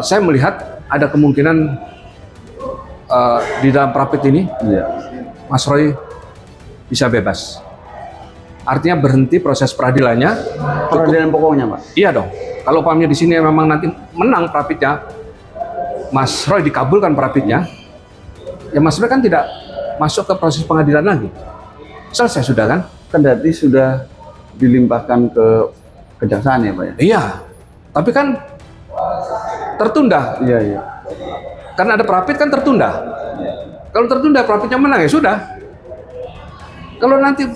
saya melihat ada kemungkinan di dalam Prapit ini Mas Roy bisa bebas. Artinya berhenti proses peradilannya. Peradilan pokoknya, Pak? Iya dong. Kalau pahamnya di sini memang nanti menang Prapitnya, Mas Roy dikabulkan Prapitnya, ya Mas Roy kan tidak masuk ke proses pengadilan lagi. Selesai sudah kan? Kendati sudah dilimpahkan ke kejaksaan ya, Pak ya? Iya. Tapi kan tertunda. Iya, iya. Karena ada Prapit kan tertunda. Kalau tertunda Prapitnya menang ya sudah. Kalau nanti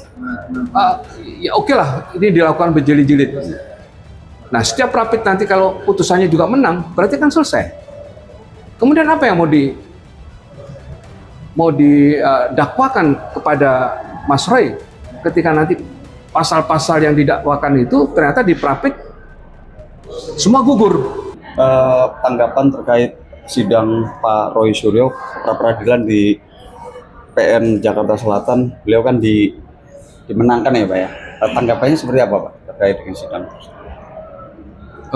ya oke lah, ini dilakukan berjilid-jilid. Nah, setiap Prapit nanti kalau putusannya juga menang, berarti kan selesai. Kemudian apa yang mau didakwakan kepada Mas Roy ketika nanti pasal-pasal yang didakwakan itu ternyata di Prapit semua gugur. Tanggapan terkait sidang Pak Roy Suryo pra peradilan di PN Jakarta Selatan, beliau kan dimenangkan ya, Pak ya. Tanggapannya seperti apa, Pak, terkait dengan sidang?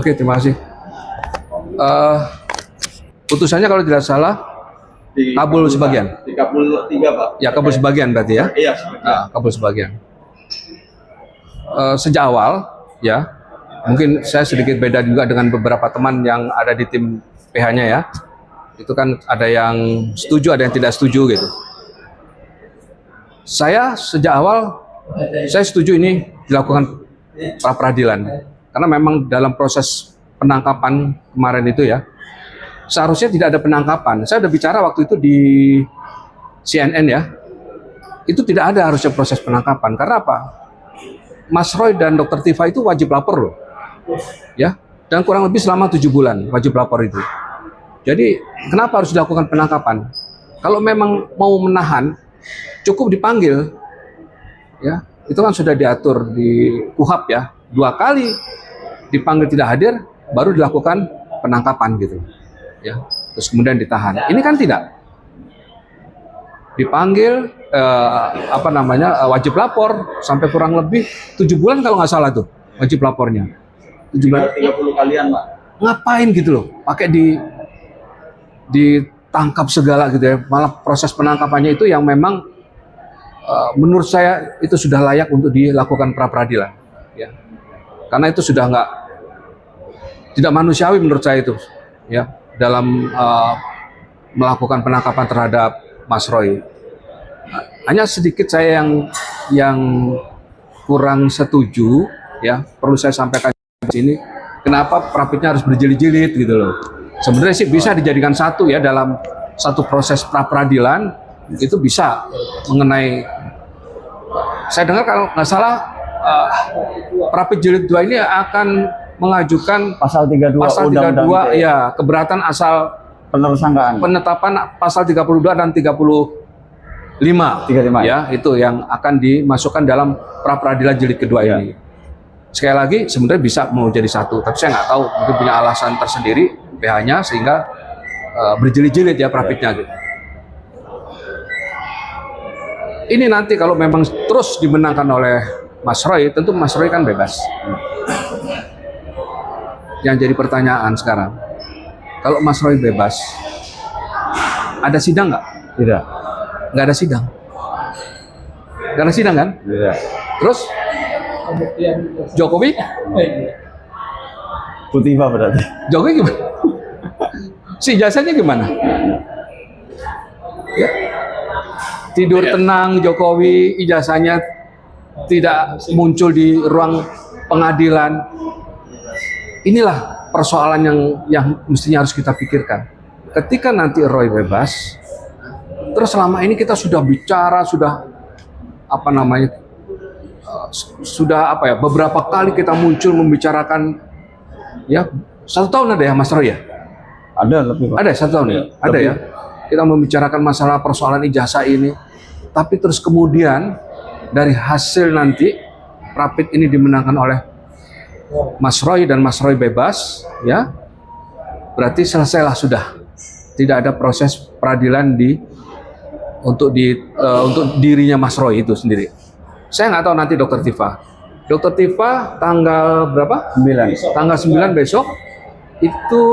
Oke, terima kasih. Putusannya kalau tidak salah kabul sebagian. Dikabul 3, Pak. Ya, kabul sebagian berarti ya. Iya, sebagian. Kabul sebagian. Sejak awal ya, mungkin saya sedikit beda juga dengan beberapa teman yang ada di tim PH-nya ya. Itu kan ada yang setuju, ada yang tidak setuju gitu. Saya sejak awal saya setuju ini dilakukan pra peradilan karena memang dalam proses penangkapan kemarin itu ya seharusnya tidak ada penangkapan. Saya udah bicara waktu itu di CNN ya, itu tidak ada harusnya proses penangkapan. Karena apa? Mas Roy dan Dr. Tifa itu wajib lapor loh, ya, dan kurang lebih selama 7 bulan wajib lapor itu. Jadi kenapa harus dilakukan penangkapan? Kalau memang mau menahan, cukup dipanggil, ya. Itu kan sudah diatur di KUHP ya. 2 kali dipanggil tidak hadir, baru dilakukan penangkapan gitu, ya. Terus kemudian ditahan. Ini kan tidak. Dipanggil, wajib lapor sampai kurang lebih 7 bulan kalau nggak salah tuh wajib lapornya. 7 bulan. 30 kalian, Pak. Ngapain gitu loh? Pakai ditangkap segala gitu ya. Malah proses penangkapannya itu yang memang menurut saya itu sudah layak untuk dilakukan pra peradilan, ya. Karena itu sudah tidak manusiawi menurut saya itu, ya, dalam melakukan penangkapan terhadap Mas Roy. Hanya sedikit saya yang kurang setuju, ya, perlu saya sampaikan di sini. Kenapa Prapitnya harus berjilid-jilid gitu loh? Sebenarnya sih bisa dijadikan satu ya dalam satu proses pra peradilan itu bisa mengenai. Saya dengar kalau nggak salah Prapit jilid 2 ini akan mengajukan Pasal 32 Undang-Undang ya, keberatan asal penersangkaan. Penetapan pasal 32 dan 35 ya, itu yang akan dimasukkan dalam pra peradilan jilid kedua ini. Sekali lagi sebenarnya bisa mau jadi satu, tapi saya nggak tahu, mungkin punya alasan tersendiri PH-nya sehingga berjilid-jilid ya Prapitnya gitu. Ini nanti kalau memang terus dimenangkan oleh Mas Roy, tentu Mas Roy kan bebas. Yang jadi pertanyaan sekarang, kalau Mas Roy bebas, ada sidang nggak? Tidak. Nggak ada sidang. Nggak ada sidang kan? Tidak. Terus Jokowi? Putifa berarti. Jokowi gimana? Si jasanya gimana? Ya. Tidur tenang Jokowi, ijazahnya tidak muncul di ruang pengadilan. Inilah persoalan yang mestinya harus kita pikirkan. Ketika nanti Roy bebas, terus selama ini kita sudah bicara, sudah beberapa kali kita muncul membicarakan, ya, 1 tahun ada ya Mas Roy ya? Ada lebih, Pak. Ada 1 tahun ya? Ada ya? Kita membicarakan masalah persoalan ijazah ini, tapi terus kemudian dari hasil nanti Prapit ini dimenangkan oleh Mas Roy dan Mas Roy bebas, ya, berarti selesailah sudah. Tidak ada proses peradilan untuk dirinya Mas Roy itu sendiri. Saya nggak tahu nanti Dr. Tifa tanggal berapa? 9. Tanggal 9 besok itu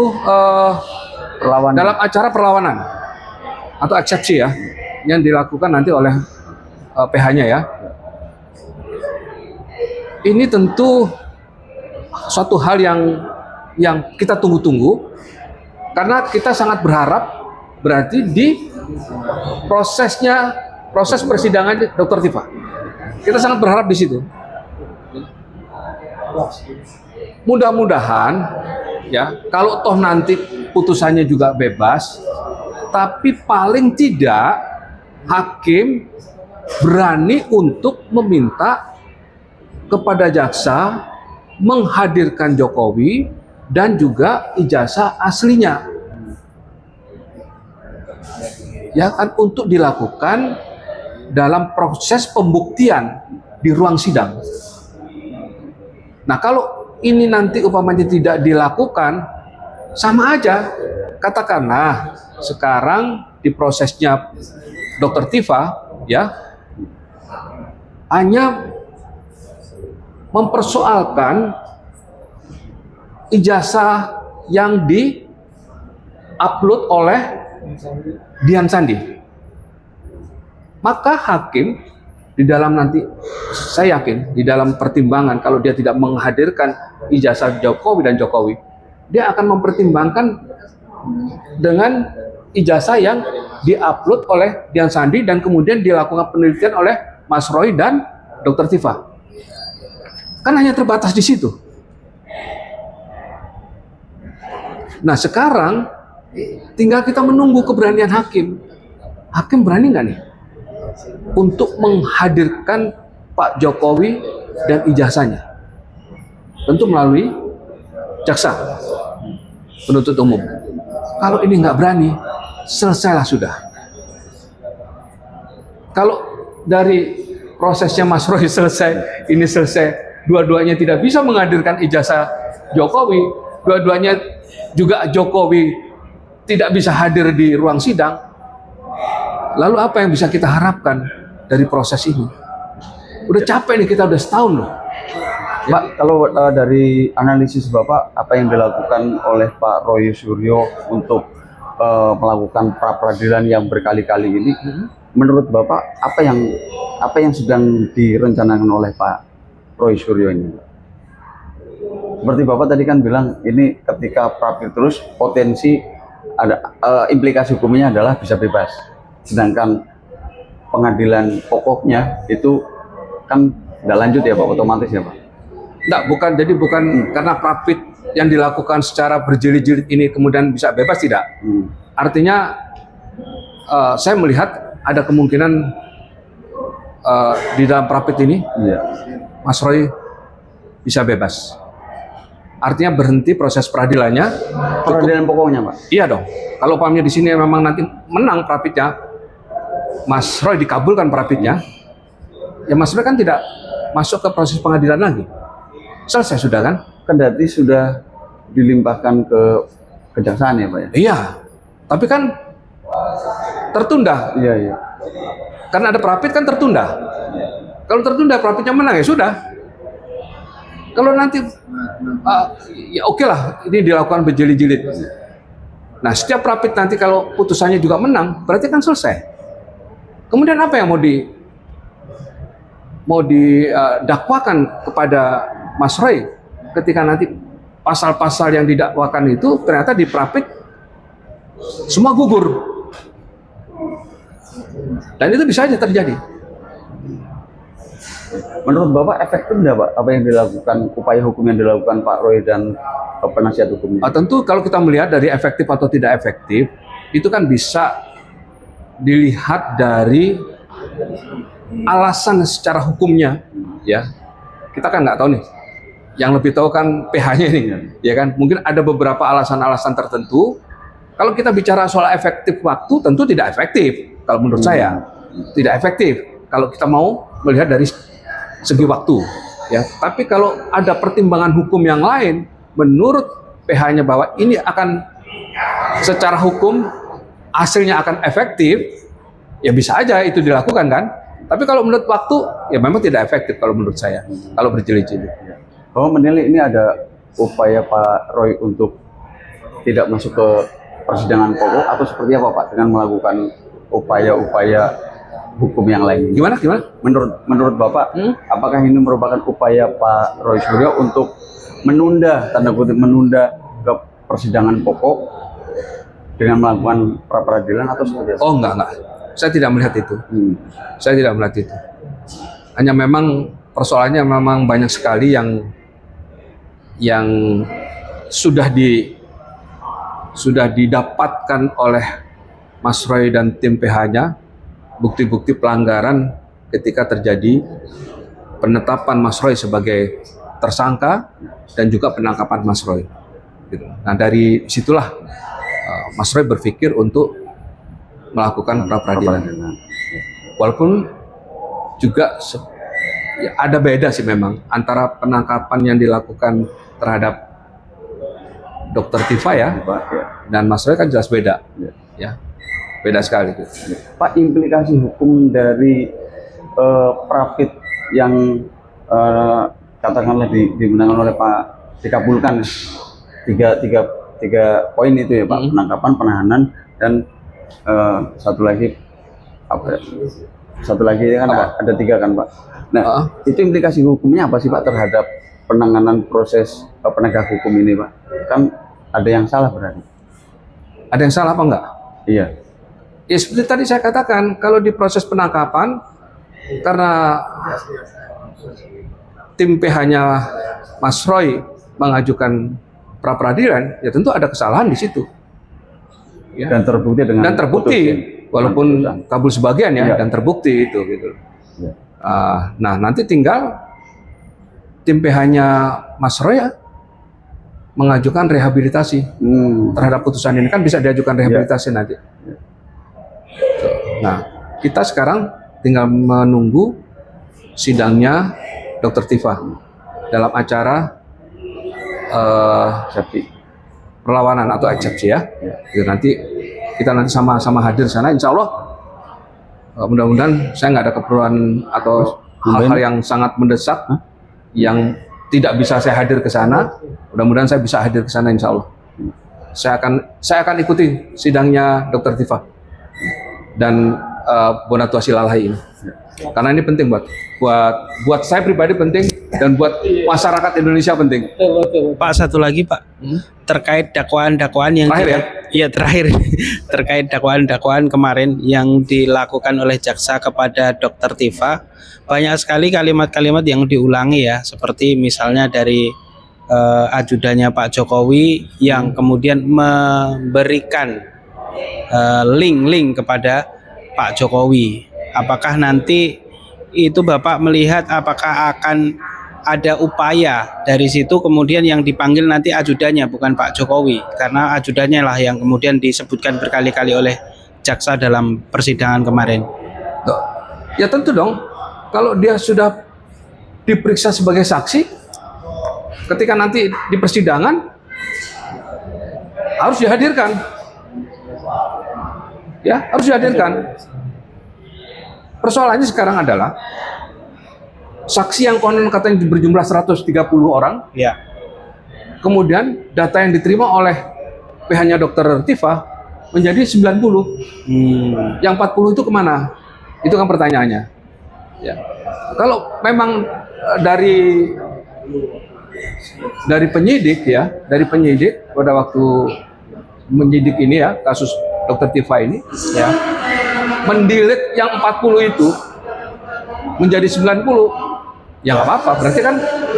Perlawanan. dalam acara perlawanan atau eksepsi ya, yang dilakukan nanti oleh PH-nya ya. Ini tentu suatu hal yang kita tunggu-tunggu, karena kita sangat berharap berarti di proses persidangan Dr. Tifa. Kita sangat berharap di situ. Mudah-mudahan ya, kalau toh nanti putusannya juga bebas, tapi paling tidak hakim berani untuk meminta kepada jaksa menghadirkan Jokowi dan juga ijazah aslinya, ya kan, untuk dilakukan dalam proses pembuktian di ruang sidang. Nah, kalau ini nanti umpamanya tidak dilakukan, sama aja. Katakanlah sekarang di prosesnya Dr. Tifa ya, hanya mempersoalkan ijazah yang di-upload oleh Dian Sandi. Maka hakim di dalam nanti, saya yakin di dalam pertimbangan, kalau dia tidak menghadirkan ijazah Jokowi dan Jokowi, dia akan mempertimbangkan dengan ijazah yang diupload oleh Dian Sandi dan kemudian dilakukan penelitian oleh Mas Roy dan Dr. Tifa. Kan hanya terbatas di situ. Nah, sekarang tinggal kita menunggu keberanian hakim. Hakim berani nggak nih untuk menghadirkan Pak Jokowi dan ijazahnya? Tentu melalui jaksa penuntut umum. Kalau ini nggak berani, selesailah sudah. Kalau dari prosesnya Mas Roy selesai, ini selesai, dua-duanya tidak bisa menghadirkan ijazah Jokowi, dua-duanya juga Jokowi tidak bisa hadir di ruang sidang, lalu apa yang bisa kita harapkan dari proses ini? Udah capek nih, kita udah setahun loh. Pak, kalau dari analisis Bapak, apa yang dilakukan oleh Pak Roy Suryo untuk melakukan pra-peradilan yang berkali-kali ini, menurut Bapak apa yang sedang direncanakan oleh Pak Roy Suryo ini? Seperti Bapak tadi kan bilang, ini ketika pra-peradilan terus potensi ada implikasi hukumnya adalah bisa bebas. Sedangkan pengadilan pokoknya itu kan nggak lanjut ya Pak, otomatis ya Pak? Enggak, bukan, jadi bukan karena pra-pid yang dilakukan secara berjilid-jilid ini kemudian bisa bebas, tidak. Artinya saya melihat ada kemungkinan di dalam pra-pid ini Mas Roy bisa bebas. Artinya berhenti proses peradilannya. Peradilan pokoknya Pak? Iya dong. Kalau pahamnya di sini memang nanti menang pra-pidnya, Mas Roy dikabulkan pra-pidnya, ya Mas Roy kan tidak masuk ke proses pengadilan lagi. Selesai sudah kan? Kendati sudah dilimpahkan ke kejaksaan ya Pak ya? Iya, tapi kan tertunda. Iya, iya. Karena ada pra-pid kan tertunda. Kalau tertunda pra-pidnya menang ya sudah. Kalau nanti ya oke lah, ini dilakukan berjilid-jilid. Nah, setiap pra-pid nanti kalau putusannya juga menang, berarti kan selesai. Kemudian apa yang mau didakwakan kepada Mas Roy ketika nanti pasal-pasal yang didakwakan itu ternyata di pra-pid semua gugur. Dan itu bisa aja terjadi. Menurut Bapak efektif nggak Pak apa yang dilakukan, upaya hukum yang dilakukan Pak Roy dan penasihat hukumnya? Tentu kalau kita melihat dari efektif atau tidak efektif, itu kan bisa dilihat dari alasan secara hukumnya, ya. Kita kan nggak tahu nih. Yang lebih tahu kan PH-nya ini, ya kan. Mungkin ada beberapa alasan-alasan tertentu. Kalau kita bicara soal efektif waktu, tentu tidak efektif. Kalau menurut saya, tidak efektif. Kalau kita mau melihat dari segi waktu, ya. Tapi kalau ada pertimbangan hukum yang lain, menurut PH-nya bahwa ini akan secara hukum hasilnya akan efektif, ya bisa aja itu dilakukan kan. Tapi kalau menurut waktu, ya memang tidak efektif kalau menurut saya. Kalau berjilid-jilid. Bahwa menilai ini ada upaya Pak Roy untuk tidak masuk ke persidangan pokok atau seperti apa Pak dengan melakukan upaya-upaya hukum yang lain? Gimana? Menurut Bapak, apakah ini merupakan upaya Pak Roy Suryo untuk menunda, tanda kutip menunda ke persidangan pokok dengan melakukan pra peradilan atau seperti apa? Oh enggak. Saya tidak melihat itu. Saya tidak melihat itu. Hanya memang persoalannya memang banyak sekali yang sudah didapatkan oleh Mas Roy dan tim PH-nya, bukti-bukti pelanggaran ketika terjadi penetapan Mas Roy sebagai tersangka dan juga penangkapan Mas Roy. Gitu. Nah dari situlah Mas Roy berpikir untuk melakukan pra peradilan. Walaupun juga ya, ada beda sih memang antara penangkapan yang dilakukan terhadap Dr. Tifa ya dan Mas Roy kan jelas beda. Ya. Beda sekali itu. Pak, implikasi hukum dari Prapit yang katakanlah dimenangkan oleh Pak dikabulkan tiga poin itu ya Pak, penangkapan, penahanan, dan satu lagi kan ada tiga kan Pak. Nah itu implikasi hukumnya apa sih Pak terhadap penanganan proses penegak hukum ini Pak? Kan ada yang salah berarti. Ada yang salah apa enggak? Iya. Ya seperti tadi saya katakan, kalau di proses penangkapan karena tim PH-nya Mas Roy mengajukan pra peradilan, ya tentu ada kesalahan di situ. Ya. Dan terbukti walaupun kabul sebagian ya, dan terbukti itu gitu. Ya. Nah nanti tinggal tim PH-nya Mas Roy ya, mengajukan rehabilitasi terhadap putusan ini, kan bisa diajukan rehabilitasi nanti. Nah kita sekarang tinggal menunggu sidangnya Dr. Tifa dalam acara perlawanan atau eksepsi ya. Jadi nanti kita sama-sama hadir sana, insya Allah. Mudah-mudahan saya nggak ada keperluan atau hal-hal yang sangat mendesak yang tidak bisa saya hadir ke sana. Mudah-mudahan saya bisa hadir ke sana, insya Allah. Saya akan ikuti sidangnya Dr. Tifa dan Bonatu Asilalahai ini. Karena ini penting buat saya pribadi penting dan buat masyarakat Indonesia penting. Pak, satu lagi Pak, terkait dakwaan-dakwaan yang terakhir terkait dakwaan-dakwaan kemarin yang dilakukan oleh jaksa kepada Dr. Tifa, banyak sekali kalimat-kalimat yang diulangi ya, seperti misalnya dari ajudannya Pak Jokowi yang kemudian memberikan link kepada Pak Jokowi. Apakah nanti itu Bapak melihat apakah akan ada upaya dari situ kemudian yang dipanggil nanti ajudannya bukan Pak Jokowi, karena ajudannya lah yang kemudian disebutkan berkali-kali oleh jaksa dalam persidangan kemarin? Ya tentu dong, kalau dia sudah diperiksa sebagai saksi, ketika nanti di persidangan harus dihadirkan. Ya, harus dihadirkan. Persoalannya sekarang adalah saksi yang konon katanya berjumlah 130 orang. Ya. Kemudian data yang diterima oleh PH-nya Dr. Tifa menjadi 90. Yang 40 itu kemana? Itu kan pertanyaannya. Ya. Kalau memang dari penyidik ya, dari penyidik pada waktu menyidik ini ya, kasus Dr. Tifa ini ya, mendelete yang 40 itu menjadi 90, ya nggak apa-apa. Berarti kan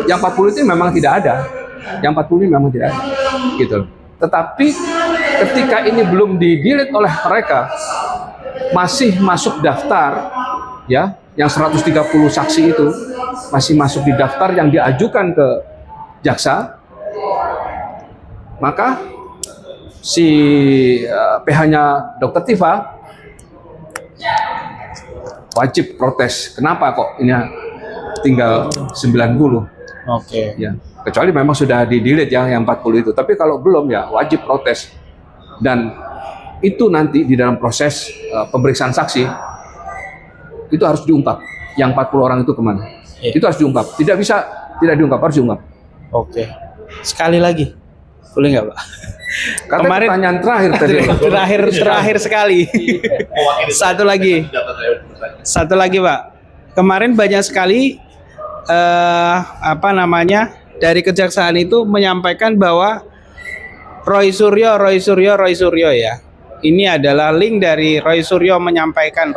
yang 40 itu memang tidak ada. Yang 40 ini memang tidak ada. Gitu. Tetapi ketika ini belum di-delete oleh mereka, masih masuk daftar ya, yang 130 saksi itu masih masuk di daftar yang diajukan ke jaksa, maka si PH-nya Dr. Tifa wajib protes. Kenapa kok ini tinggal 90? Oke. Ya, kecuali memang sudah di-delete yang 40 itu. Tapi kalau belum ya wajib protes. Dan itu nanti di dalam proses pemeriksaan saksi itu harus diungkap. Yang 40 orang itu kemana? Itu harus diungkap. Tidak bisa tidak diungkap, harus diungkap. Oke. Sekali lagi, boleh nggak Pak? Katanya Kemarin pertanyaan terakhir tadi. terakhir sekali. Satu lagi Pak. Kemarin banyak sekali dari kejaksaan itu menyampaikan bahwa Roy Suryo ya. Ini adalah link dari Roy Suryo menyampaikan,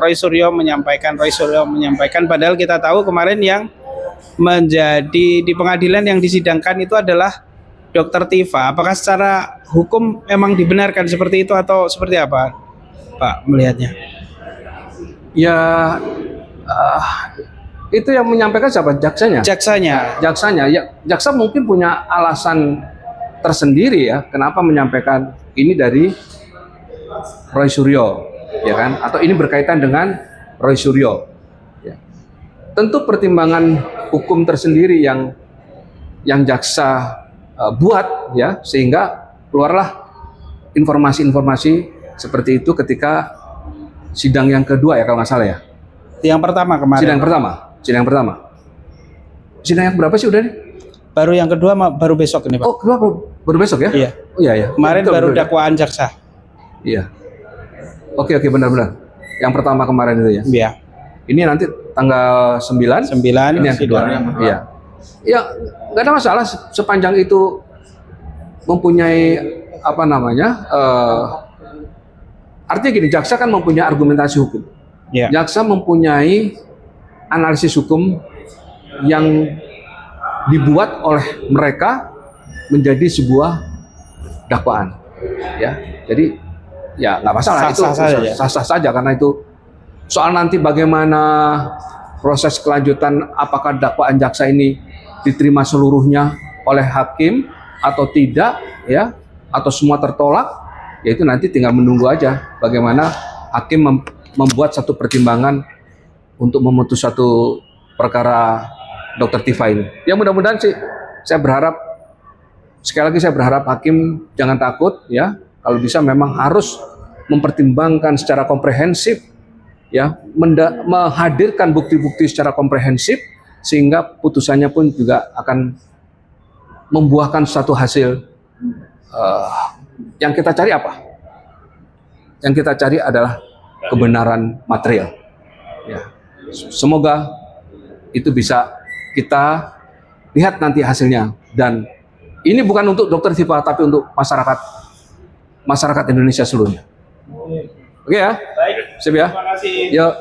padahal kita tahu kemarin yang menjadi di pengadilan yang disidangkan itu adalah Dokter Tifa. Apakah secara hukum memang dibenarkan seperti itu atau seperti apa, Pak, melihatnya? Ya, itu yang menyampaikan siapa? Jaksanya. Ya, jaksa mungkin punya alasan tersendiri ya, kenapa menyampaikan ini dari Roy Suryo, ya kan? Atau ini berkaitan dengan Roy Suryo. Ya. Tentu pertimbangan hukum tersendiri yang jaksa buat, ya, sehingga keluarlah informasi-informasi seperti itu ketika sidang yang kedua ya kalau nggak salah ya. Yang pertama kemarin. Sidang pertama. Sidang yang berapa sih udah nih? Baru yang kedua baru besok ini, Pak. Oh, kedua baru besok ya? Iya. Oh iya ya. Kemarin Betul, baru betul, dakwaan jaksa. Iya. Oke benar-benar. Yang pertama kemarin itu ya. Iya. Ini nanti tanggal 9. 9 Ini yang kedua. Iya. Ya, nggak ada masalah sepanjang itu mempunyai artinya gini, jaksa kan mempunyai argumentasi hukum. Iya. Jaksa mempunyai analisis hukum yang dibuat oleh mereka menjadi sebuah dakwaan, ya. Jadi ya nggak masalah, sah-sah saja karena itu soal nanti bagaimana proses kelanjutan, apakah dakwaan jaksa ini diterima seluruhnya oleh hakim atau tidak, ya, atau semua tertolak, ya itu nanti tinggal menunggu aja bagaimana hakim membuat satu pertimbangan untuk memutus satu perkara Dokter Tifa ini. Ya mudah-mudahan sih, saya berharap, sekali lagi saya berharap hakim jangan takut, ya, kalau bisa memang harus mempertimbangkan secara komprehensif, ya, menghadirkan bukti-bukti secara komprehensif sehingga putusannya pun juga akan membuahkan satu hasil. Yang kita cari apa? Yang kita cari adalah kebenaran material. Ya. Semoga itu bisa kita lihat nanti hasilnya, dan ini bukan untuk Dokter Tifa tapi untuk masyarakat Indonesia seluruhnya. Oke ya? Baik. Sip ya? Terima kasih. Yuk.